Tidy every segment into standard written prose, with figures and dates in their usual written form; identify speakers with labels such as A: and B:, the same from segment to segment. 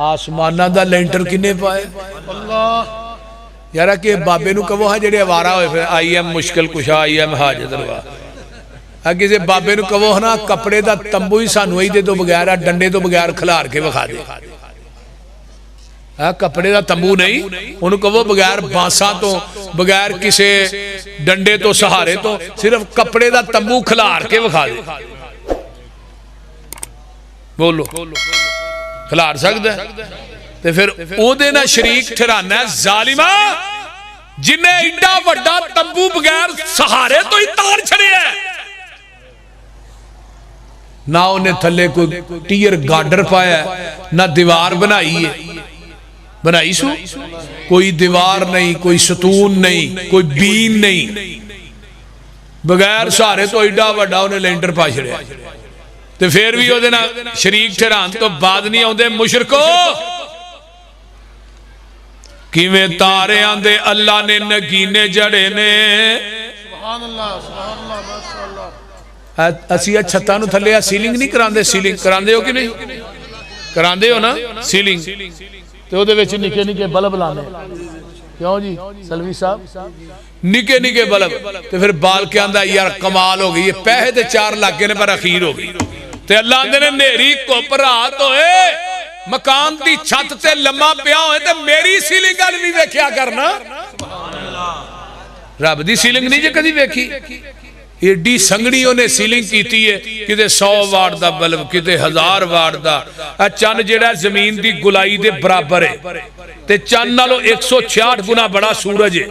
A: آسمانہ دا لینٹر کنے پائے یارا کہ بابے نو کہو ہاں جڑے وارا ہوئے پھر آئی ایم مشکل کشا آئی ایم حاجت روا کسی بابے نو کہو ہاں کپڑے دا تمبو ہی سانوئی دے تو بغیر ڈنڈے تو بغیر کھلار کے بخا دے کپڑے دا تمبو نہیں انہوں کہو بغیر بانساں تو بغیر کسے ڈنڈے تو سہارے تو صرف کپڑے دا تمبو کھلار کے بخا دے بولو کھلار سکتا ہے تو پھر او دینا شریک ٹھرانا ہے ظالمہ جنہیں ایڈا وڈا تمبو بغیر سہارے تو ہی تار چھڑے ہے نہ انہیں تھلے کوئی ٹیر گارڈر پایا ہے نہ دیوار بنائی ہے بنائی سو کوئی دیوار نہیں کوئی ستون نہیں کوئی بین نہیں بغیر سہارے تو ایڈا وڈا انہیں لینٹر پا چھڑے ہے تو پھر بھی ہو دینا شریک ٹھران تو بعد نہیں ہوں دے مشرکو کیویں تارے آندے اللہ نے نگینے جڑے نے سبحان اللہ ماشاءاللہ اسی چھتا نو تھلے سیلنگ نہیں کراندے سیلنگ کراندے ہو کی نہیں کراندے ہو نا سیلنگ تو دے ویچے نکے نکے بلب لانے کیوں جی سلوی صاحب نکے نکے بلب تو پھر بال کے آندہ یار کمال ہو گئی یہ پہے دے 4 لاکھے نے پر اخیر ہو گئی تے اللہ اندھے نے نیری کو پر رات ہوئے مکان دی چھت تے لمحہ پیا ہوئے تے میری سیلنگ گل بھی ویکھیا کرنا رب دی سیلنگ نہیں جے کدی ویکھی ایڈی سنگڑیوں نے سیلنگ کیتی ہے کتے 100 وارڈ دا بلب کتے 1000 وارڈ دا چند جیڑا زمین دی گلائی دے برابر ہے تے چند نالو 166 گنا بڑا سورج ہے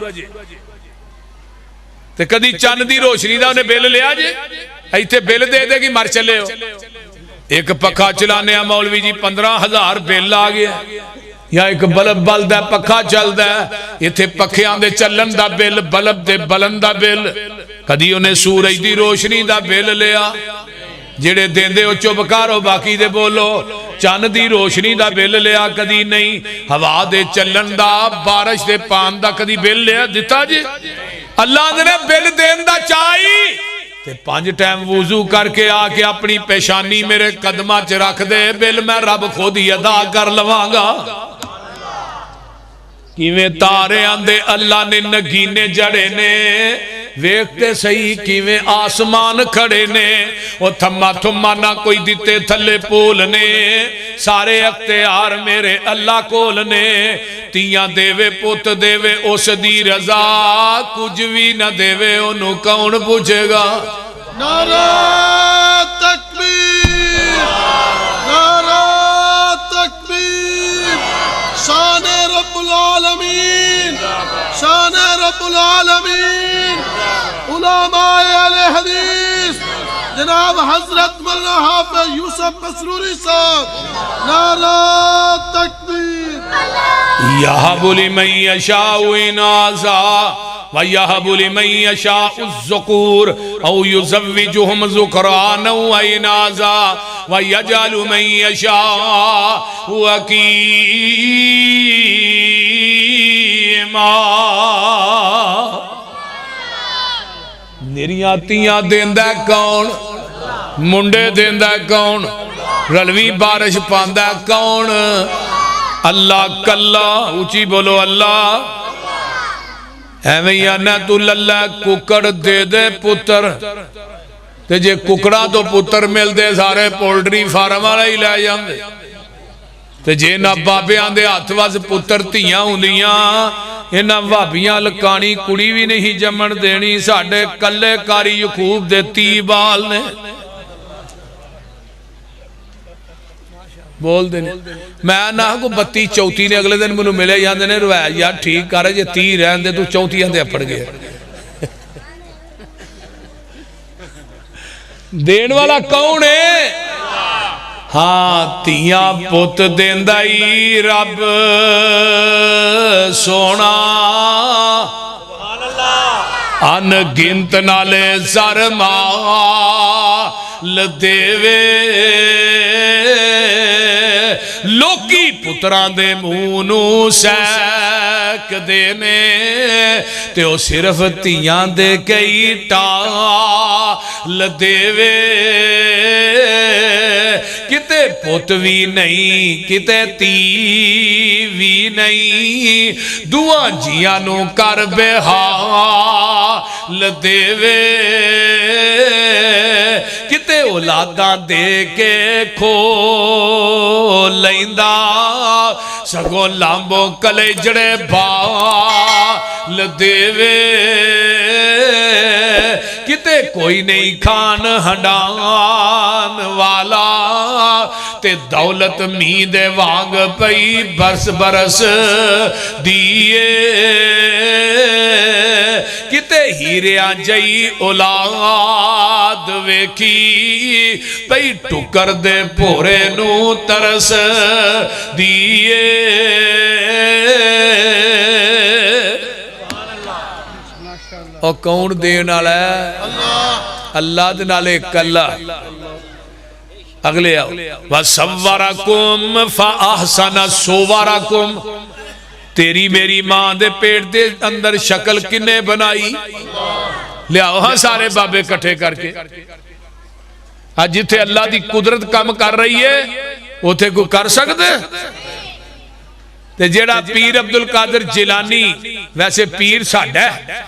A: تے کدی چند دی روشنی دا انہیں بیل لیا جے ایتے بیل دے دے گی مر چلے ہو ایک پکھا چلانے ہیں مولوی جی 15,000 بیل آگیا یا ایک بلب بل دا پکھا چل دا ایتے پکھے آندے چلن دا بیل بلب دے بلن دا بیل کدی انہیں سورج دی روشنی دا بیل لیا جڑے دین دے ہو چوبکارو باقی دے بولو چاند دی روشنی دا بیل لیا کدی نہیں ہوا دے چلن دا بارش دے پان دا کدی بیل لیا دیتا جی اللہ نے بیل دین دا چاہی تے 5 ٹائم وضو کر کے آکے اپنی پیشانی میرے قدمہ چ رکھ دے بیل میں رب خود ہی ادا کر لواں گا کیویں تارے آندے اللہ نے نگینے جڑے نے ویکھتے صحیح کیویں آسمان کھڑے نے وہ تھما تھما نہ کوئی دیتے تھلے پول نے سارے اختیار میرے اللہ کول نے تیاں دیوے پوت دیوے اس دی رضا کچھ بھی نہ دیوے انہوں کون پوچھے گا
B: نعرہ تکبیر نعرہ تکبیر شان رب العالمین شان رب العالمین علماء اہل حدیث جناب حضرت مولانا حافظ یوسف مسروری صاحب نعرہ تکبیر
A: یَحَبُ لِمَن یَشَاءُ اِنَاثًا وَيَحَبُ لِمَن یَشَاءُ الذُّکُورَ اَوْ یُزَوِّجُهُمْ ذُکْرَانًا وَإِنَاثًا وَيَجْعَلُ مَن یَشَاءُ عَقِیمًا نیریاں تیاں دیندہ کون منڈے دیندہ کون رلوی بارش پاندہ کون اللہ کلا اونچی بولو اللہ ایویں یا نہ تو للہ ککڑ دے دے پتر تے جے ککڑا تو پتر مل دے سارے پولٹری فارم والا ہی لے جاندے تے جے نہ بابے آندے ہاتھ واز پتر تیاں ہوندیاں انہاں بھابیاں لکانی کڑی بھی نہیں جمن دینی ساڑھے کلے کاری یقوب دے 30 بال نے بول دینے میں نہ کو 32 34 نے اگلے دن منو ملے جاندے نے روایت یار ٹھیک کر رہے جے 30 رہن دے تو 34 آندے اپڑ گئے دین والا کون ہے ہاں تیاں پوت دیندائی رب سونا ان گنت نالے زرمال دیوے لوکی پتران دے مونو سیک دینے تے او صرف تیاں دے کئی ٹال دیوے کتے پت بھی نہیں کتے تی بھی نہیں دعا جیاں نو کر بحال دے وے کتے اولاداں دے کے کھو لیندا سگو لامبو کلے جڑے بال دے وے کتے کوئی نہیں کھان ہڈان والا تے دولت مید وانگ پئی برس برس دیئے کتے ہیریاں جئی اولاد ویکھی پئی ٹکر دے پورے نو ترس دیئے اور کون دین والا ہے اللہ دے نالے کلا اگلے آؤ وَصَوَّرَكُمْ فَأَحْسَنَ صُوَرَكُمْ تیری میری ماں دے پیٹ دے اندر شکل کنے بنائی لے آؤ ہاں سارے بابے کٹھے کر کے آج جتھے اللہ دی قدرت کم کر رہی ہے وہ تھے کو کر سکتے تے جیڑا پیر عبدالقادر جیلانی ویسے پیر ساڑھا ہے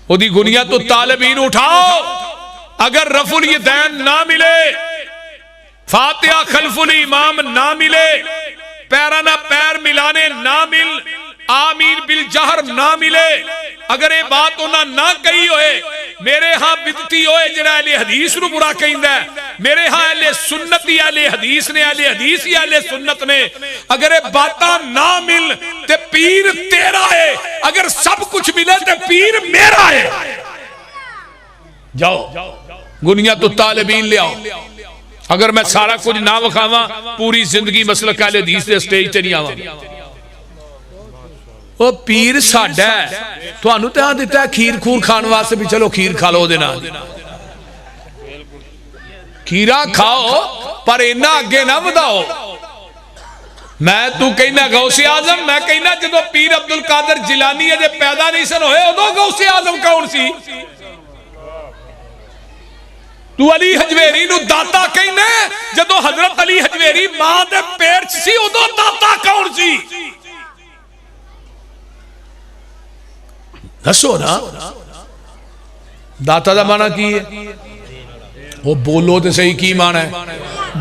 A: وہ دی گنیا تو طالبین اٹھاؤ اگر رفع الیدین نہ ملے فاتحہ خلف الامام نہ ملے پیرانہ پیر ملانے نہ مل آمین بالجہر نہ ملے اگر یہ بات انہاں نہ کہی ہوئے میرے ہاں بدتی ہوئے جڑا اہل حدیث نو برا کہندہ ہے میرے ہاں اہل سنت ہی اہل حدیث نے اہل حدیث ہی اہل سنت نے اگر یہ باتاں نہ مل تے پیر تیرا ہے اگر سب کچھ ملے تے پیر میرا ہے جاؤ گنیا تو طالبین لے آؤ اگر میں سارا کچھ نہ وکھاواں پوری زندگی مسلک اہل حدیث دے سٹیج تے نہیں آواں وہ پیر ساڑھا ہے تو انہوں تے ہاں دیتا ہے کھیر کھور کھان واسے بھی چلو کھیر کھا لو دینا کھیرا کھاؤ پر انہا آگے نہ بداؤ میں تو کہنا غوث اعظم میں کہنا جدو پیر عبدالقادر جیلانی ہے جے پیدا نہیں سن ہوئے ادو غوث اعظم کون سی تو علی حجویری نو داتا کہنا جدو حضرت علی حجویری ماں دے پیرچ سی ادو داتا کون سی دسو نا داتا دا معنی کی ہے وہ بولو تے صحیح کی معنی ہے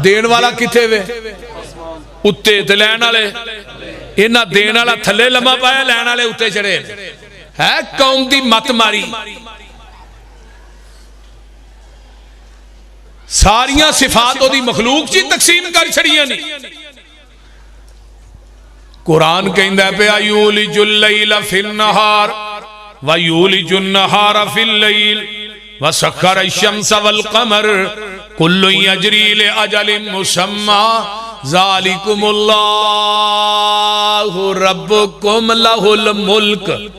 A: دین والا کتے وے اتے تے لین والے انہاں دین والا تھلے لمحہ پایا لین والے اتے چڑھے ہے قوم دی مت ماری ساریاں صفات دی مخلوق چی تقسیم کر چھڑیاں نہیں قرآن کہندہ پہ یولج اللیل فی النہار وَيُولِجُ النَّهَارَ فِي اللَّيْلِ وَسَخَّرَ الشَّمْسَ وَالْقَمَرَ كُلٌّ يَجْرِي لِأَجَلٍ مُّسَمًّى ذَلِكُمُ اللَّهُ رَبُّكُمْ لَهُ الْمُلْكُ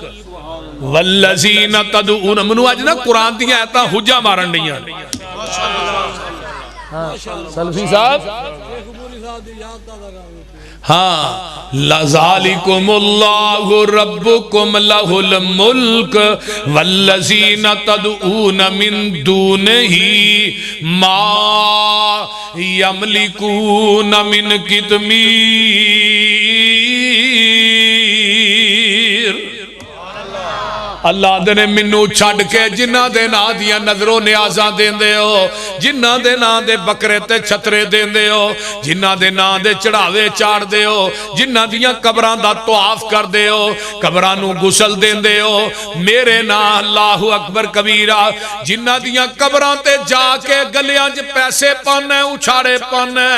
A: وَالَّذِينَ تَدْعُونَ منو آج نا قرآن دیا آیتاں حجہ مارن نہیں آن سلفی صاحب ہاں لَذَلِكُمُ اللَّهُ رَبُّكُمْ لَهُ الْمُلْكُ وَالَّذِينَ تَدْعُونَ مِن دُونِهِ مَا يَمْلِكُونَ مِن قِطْمِيرٍ اللہ دے نے منو چھڑ کے جنہ دے نا دیا نظر و نیازاں دین دے ہو جنہ دے نا دے بکرے تے چھترے دین دے ہو جنہ دے نا دے چڑھاوے چاڑ دے ہو جنہ دیا قبران دا طواف کر دے ہو قبرانو گسل دین دے ہو میرے نا اللہ اکبر کبیرہ جنہ دیا قبران تے جا کے گلیاں جے پیسے پانے اچھاڑے پانے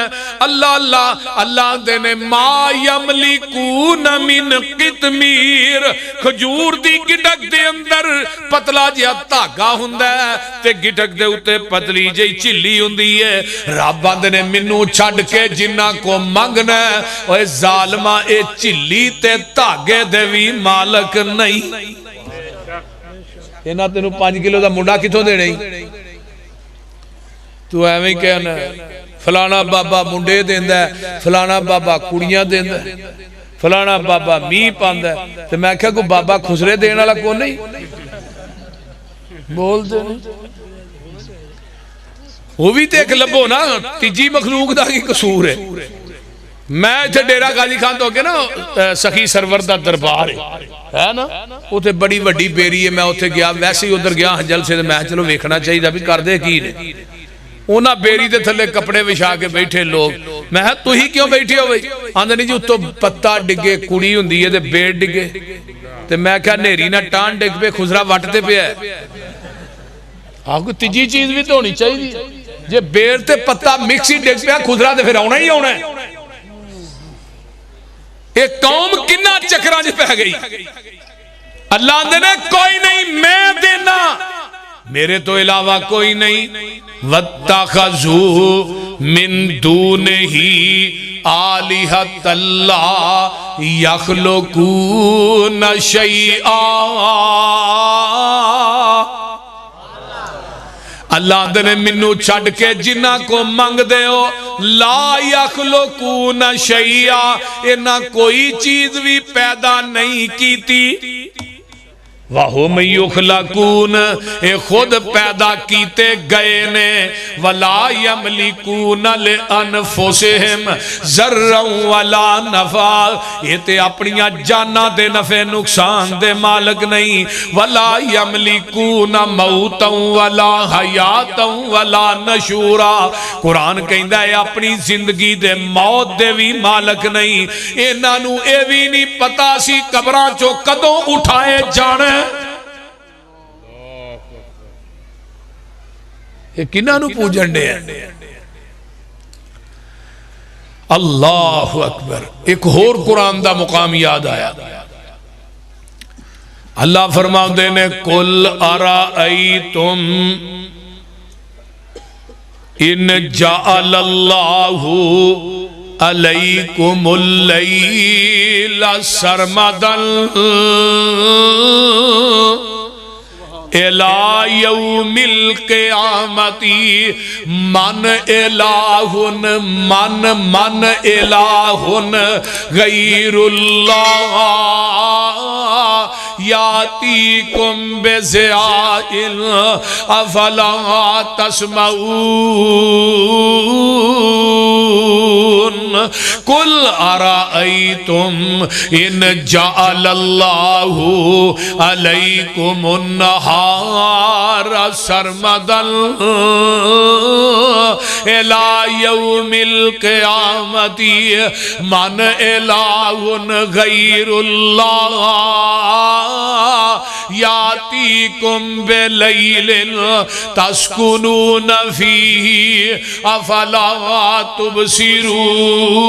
A: اللہ اللہ اللہ دے نے ما یملکون من قطمیر کھجور دی گڈک دے اندر پتلا جیا تاگا ہوندہ ہے تے گٹک دے اتے پتلی جی چلی ہوندی ہے رب آندے نے منو چھڑ کے جنہ کو مانگنا ہے اوہ ظالمہ اے چلی تے تاگے دے وی مالک نہیں اینا تینو 5 کلو دا منڈا کتوں دے نہیں تو ایویں کہنا فلانا بابا منڈے دیندہ ہے فلانا بابا کڑیاں دیندہ ہے فلانا بابا می پاندہ ہے تو میں کہا کو بابا خسرے دینا لگا کون نہیں بول دے نہیں وہ بھی تے ایک لبو نا تیجی مخلوق دا کی قصور ہے میں اتنے ڈیرا غازی خان تو اگے نا سخی سرور دا دربار ہے نا اتنے بڑی وڈی بیری ہے میں اتنے گیا ویسے ہی ادھر گیا جلسے میں چلو ویکھنا چاہیے بھی کر دے کی نے انہاں بیری دے تھلے کپڑے وچھا کے بیٹھے لوگ میں تو ہی کیوں بیٹھے ہو بھائی آندے نہیں جی اتوں پتا ڈگے کڑی ہوندی ہے تے بیڑ ڈگے تے میں کہا نیری نہ ٹان ڈگ پہ خزرا وٹتے پہ ہے آپ کو تیجی چیز بھی تو ہونی چاہیے جے بیڑ تے پتا مکسی ڈگ پہ خزرا تے پھر آنا ہی آنا ہے ایک قوم کنہ چکران جی پہ گئی اللہ نے کوئی نہیں میں دینا میرے تو علاوہ کوئی نہیں وَاتَّخَذُوا مِن دُونِهِ آلِهَةَ اللَّهِ يَخْلُقُونَ شَيْئًا اللہ نے منو چھڑ کے جنہ کو منگ دے ہو لا یخلقون شیئا انہا کوئی چیز بھی پیدا نہیں کی تھی وَهُمْ يُخْلَقُونَ اے خود پیدا کیتے گئے نے وَلَا يَمْلِكُونَ لِأَنفُسِهِمْ ذَرًّا وَلَا نَفْعًا یہ تے اپنیاں جانا دے نفع نقصان دے مالک نہیں وَلَا يَمْلِكُونَ مَوْتًا وَلَا حَيَاتًا وَلَا نَشُورًا قرآن کہندہ ہے اپنی زندگی دے موت دے بھی مالک نہیں انہاں نو اے بھی نہیں پتا سی قبراں چو کدوں اٹھائے جانے یہ کنہ نو پوجن دے ہیں اللہ اکبر ایک اور قرآن دا مقام یاد آیا اللہ فرماؤ دینے قل ارائیتم ان جعل اللہ علیکم اللیل سرمدن الى یوم القیامتی من الہ غیر اللہ یاتیکم بضیاء افلا تسمعون قل ارائیتم ان جعل اللہ علیکم النہار سرمدن الى یوم القیامتی من الہ غیر اللہ یاتیکم بلیل تسکنون فیہ افلا تبصرون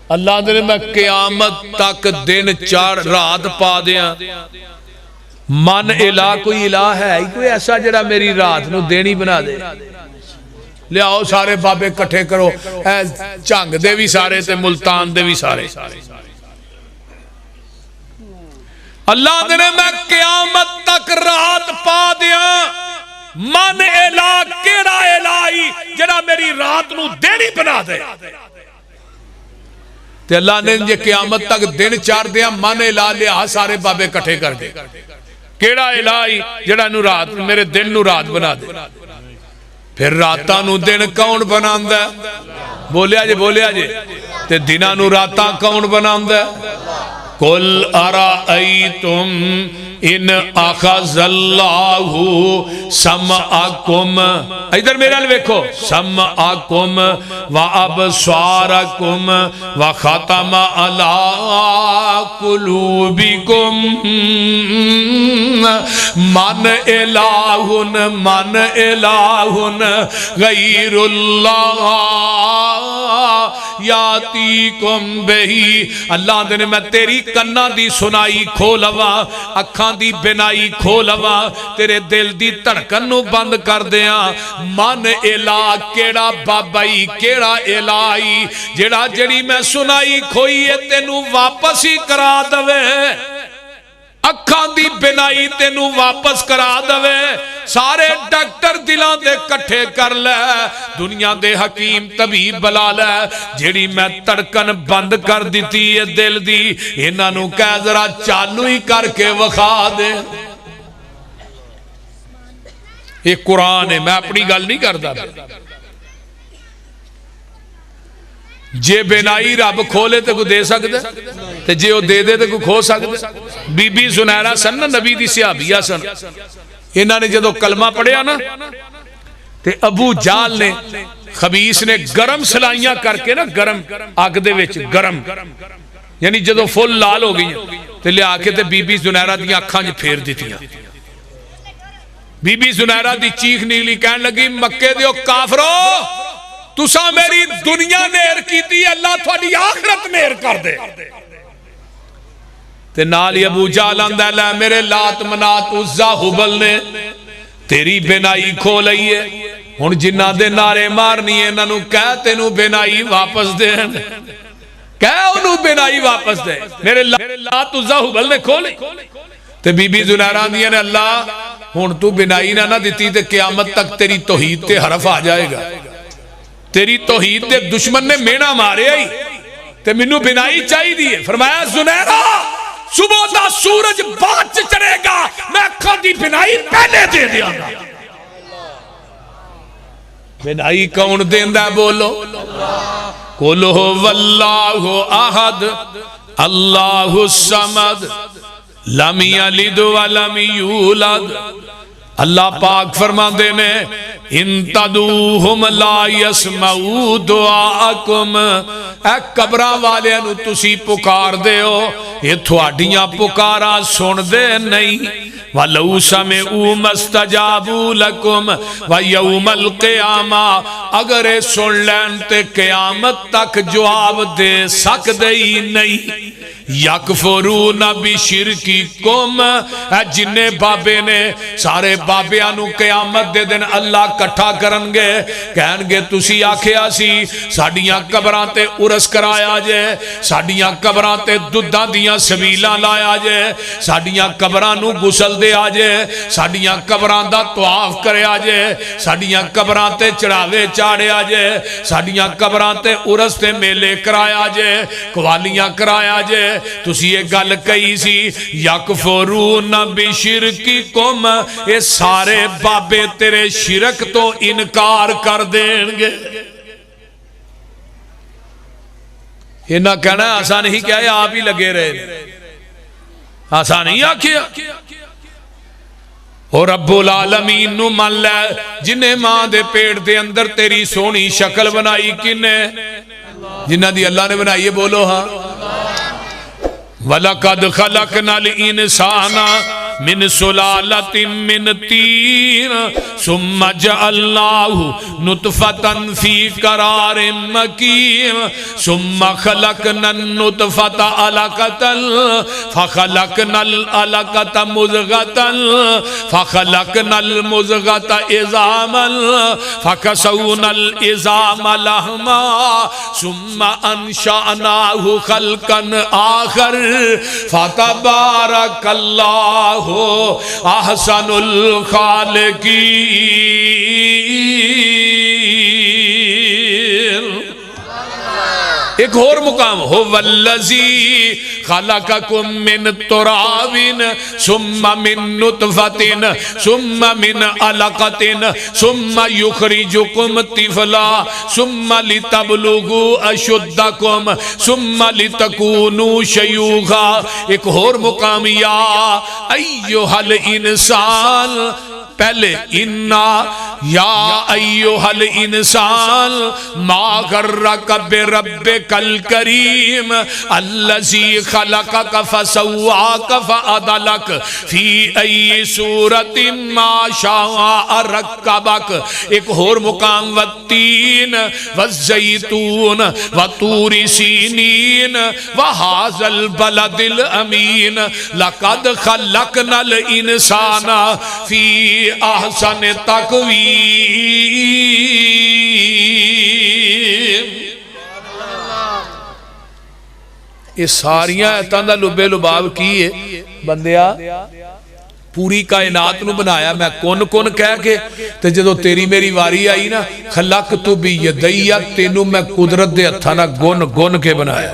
A: اللہ نے میں قیامت تک دن چار رات پا دیا من الہ کوئی الہ ہے کوئی ایسا جڑا میری رات نو دینی بنا دے لے آؤ سارے بابے کٹھے کرو چنگ دے بھی سارے تے ملتان دے بھی سارے اللہ نے میں قیامت تک رات پا دیا من الہ کیڑا الہی جڑا میری رات نو دینی بنا دے تے اللہ نے یہ قیامت تک دن چار دیا من الہ لیا سارے بابے کٹھے کر دے کیڑا الہی جڑا نو رات میرے دن نو رات بنا دے پھر راتاں نو دن کون بناندہ ہے بولیا جے تے دنہ نو راتاں کون بناندہ ہے قل ارائیتم ان اخذ اللہ سمعکم ادھر میرے لئے سمعکم و ابصارکم و ختم علی قلوبکم من الہ غیر اللہ یاتیکم بہی اللہ نے میں تیری کنہ دی سنائی کھولوا اکھاں دی بنائی کھولوا تیرے دل دی دھڑکن نو بند کر دیا من الہ کیڑا بابائی کیڑا الہی جڑا جڑی میں سنائی کھوئی ہے تینو واپس ہی کرا دوے اکھاں دی بنائی تینو واپس کرا دوے سارے ڈاکٹر دلان دے کٹھے کر لے دنیا دے حکیم طبیب بلا لے جیڑی میں تڑکن بند کر دیتی ہے دل دی انہاں نو کہہ ذرا چالو ہی کر کے وخا دے یہ قرآن ہے، میں اپنی گل نہیں کرتا. جے بینائی رب کھولے تو کوئی دے سکتا تے جے وہ دے دے تو کوئی کھو سکتا. بی بی زنیرہ سن نا نبی دی صحابیہ سن. انہاں نے جدو کلمہ پڑھیا نا تے ابو جال نے خبیث نے گرم سلائیاں کر کے نا گرم آگ دے وچ گرم یعنی جدو فل لال ہو گئی تے لیا کے تے بی بی زنیرہ دی آنکھاں جو پھیر دیتیاں. بی بی زنیرہ دی چیخ نیلی کہن لگی مکے دیو کافرو تساں میری دنیا نیر کیتی اللہ تھوڑی آخرت نیر کر دے. تے نالی ابو جہل آندا ہے میرے لات منات عزا حبل نے تیری بینائی کھو لئی ہے ہن جنہاں دے نعرے مارنی ہے انہاں نوں کہہ تینوں بینائی واپس دین کہہ انہوں بینائی واپس دے. میرے لات عزا حبل نے کھو لئی. تے بی بی زنیرہ آندیاں نے اللہ ہن تو بینائی نہ دیتی تے قیامت تک تیری توحید تے حرف آ جائے گا. تیری توحید دے دشمن نے مینا مارے آئی تے منو بینائی چاہی دیئے. فرمایا زنیرہ صبح دا سورج بعد چڑھے گا میں اکھاں دی بینائی پہلے دے دیا گا. بینائی کون دیندہ بولو قل هو اللہ احد اللہ الصمد لم یلد ولم یولد. اللہ پاک فرما دینے ان تدوہم لا یسمعو دعاکم. اے قبران والے انو تسی پکار دے ہو یہ تھوڑیاں پکارا سن دے نہیں. وَلَوْ سَمِعُوا مَسْتَجَابُوا لَكُمْ وَيَوْمَ الْقِيَامَةِ اگر سن لین تے قیامت تک جواب دے سکتے ہی نہیں. یکفرون بشرککم جنہیں بابے نے سارے بابیانو قیامت دے دن اللہ کٹھا کرنگے کہنگے تسی آکھیا سی ساڑیاں قبران تے ارس کرایا جے ساڑیاں قبران تے دودھاں دیاں سبیلاں لایا جے ساڑیاں قبرانو گسل دے آجے ساڑیاں قبران دا طواف کرے آجے ساڑیاں قبران تے چڑھاوے چاڑے آجے ساڑیاں قبران تے ارس تے میلے کرایا جے قوالیاں کرایا جے. تسی یہ گل کہی سی یکفرون بشرککم یہ سارے بابے تیرے شرک تو انکار کر دیں گے. یہ نہ کہنا آسان ہی کیا ہے آپ ہی لگے رہے آسان ہی آکھیا. اور رب العالمین نو مان لے جنہیں ماں دے پیٹ دے اندر تیری سونی شکل بنائی کنے جنہ دی اللہ نے بنائی ہے بولو ہاں. وَلَقَدْ خَلَقْنَا الْإِنسَانَ مِنْ سُلَالَةٍ مِّنْ طِينٍ ثُمَّ جَعَلْنَاهُ نُطْفَةً فِي قَرَارٍ مَّكِينٍ ثُمَّ خَلَقْنَا النُّطْفَةَ عَلَقَةً فَخَلَقْنَا الْعَلَقَةَ مُضْغَةً فَخَلَقْنَا الْمُضْغَةَ عِظَامًا فَكَسَوْنَا الْعِظَامَ لَحْمًا ثُمَّ أَنشَأْنَاهُ خَلْقًا آخر فتبارک اللہ احسن الخالقین. ایک اور مقام هو الذی خلقکم من تراب ثم من نطفة ثم من علقة ثم یخرجکم طفلا ثم لتبلغوا اشدکم ثم لتکونوا شیوخا. ایک اور مقام یا ایہا الانسان پہلے انا یا ایوہ الانسان ما غرک بربک الکریم الذی خلقک فسواک فعدلک فی ای صورت ما شاء رکبک. ایک اور مقام والتین والزیتون وطور سینین وہذا البلد الامین لقد خلقنا الانسان فی احسن تقویم. یہ ساریاں ایتاں دا لبے لباب کی ہے بندیا پوری کائنات نو بنایا میں کون کون کہہ کے تے جدو تیری میری واری آئی نا خلقت بیدی تینو میں قدرت دے ہتھاں نال گن گن کے بنایا.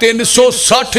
A: 360